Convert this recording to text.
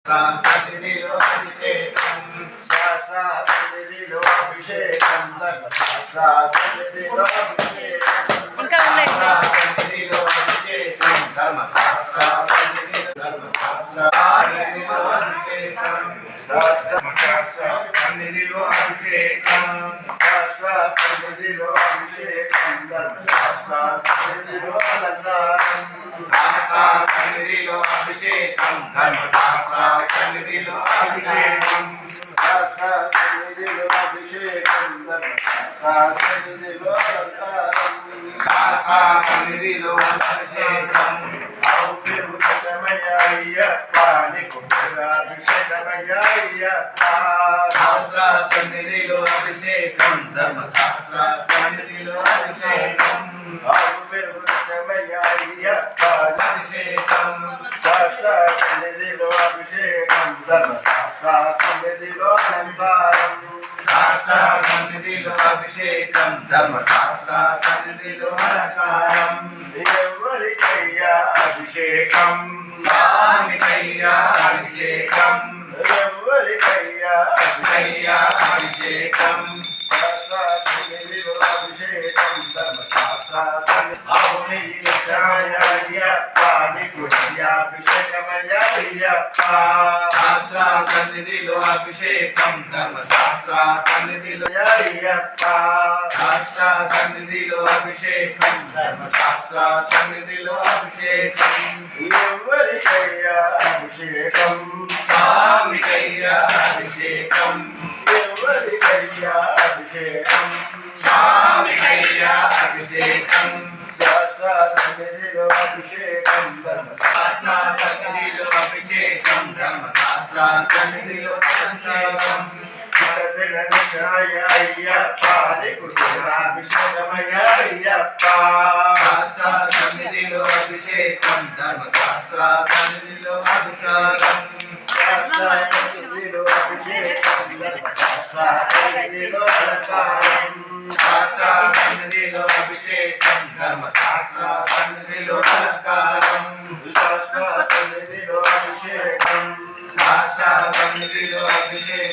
సన్నిధిలో అభిషేకం శాస్త్ర సన్నిధిలో అభిషేకం ధర్మశాస్త్ర సన్నిధిలో అభిషేకం సన్నిధిలో అభిషేకం ధర్మశాస్త్ర ధర్మశాస్త్ర అభిషేకం శాస్త్ర సన్నిధిలో అభిషేకం శాస్త్ర సన్నిధిలో అభిషేకం ధర్మశాస్త్ర సన్నిధిలో అలంకారం శాస్త్ర సన్నిధిలో అభిషేకం ధర్మశాస్త్ర సన్నిధిలో అభిషేకం శాస్త్ర సన్నిధిలో అభిషేకం ధర్మశాస్త్ర సన్నిధిలో అలంకారం శాస్త్ర సన్నిధిలో అభిషేకం అయ్యప్ప నీకు అభిషేకమయ్యప్ప శాస్త్ర సన్నిధిలో అభిషేకం ధర్మశాస్త్ర సన్నిధిలో అభిషేకం అయ్యప్ప అభిషేకం శాస్త్ర సన్నిధిలో అభిషేకం ధర్మశాస్త్ర సన్నిధిలో అలంకారం శాస్త్ర సన్నిధిలో అభిషేకం ధర్మశాస్త్ర సన్నిధిలో అలంకారం ఎవరికయ్యా అభిషేకం స్వామికయ్యా అభిషేకం ఎవరికయ్యా అభిషేకం శాస్త్ర సన్నిధిలో అభిషేకం ధర్మశాస్త్ర అయ్యప్ప నీకు అభిషేకమయ్యప్ప శాస్త్ర సన్నిధిలో అభిషేకం ధర్మశాస్త్ర సన్నిధిలో అయ్యప్ప శాస్త్ర సన్నిధిలో అభిషేకం ధర్మశాస్త్ర సన్నిధిలో అభిషేకం ఎవరికయ్యా అభిషేకం స్వామికయ్యా అభిషేకం ఎవరికయ్యా అభిషేకం స్వామికయ్యా అభిషేకం శాస్త్ర సన్నిధిలో అభిషేకం ధర్మశాస్త్ర సన్నిధిలో అభిషేకం ధర్మశాస్త్ర సన్నిధిలో అభిషేకం అయ్యప్ప నీకు అభిషేకమయ్యప్ప శాస్త్ర సన్నిధిలో అభిషేకం ధర్మశాస్త్ర సన్నిధిలో అభిషేకం శాస్త్ర సన్నిధిలో అభిషేకం ధర్మశాస్త్ర సన్నిధిలో అలంకారం శాస్త్ర సన్నిధిలో అభిషేకం ధర్మశాస్త్ర సన్నిధిలో అలంకారం శాస్త్ర సన్నిధిలో అభిషేకం శాస్త్ర సన్నిధిలో అభిషేకం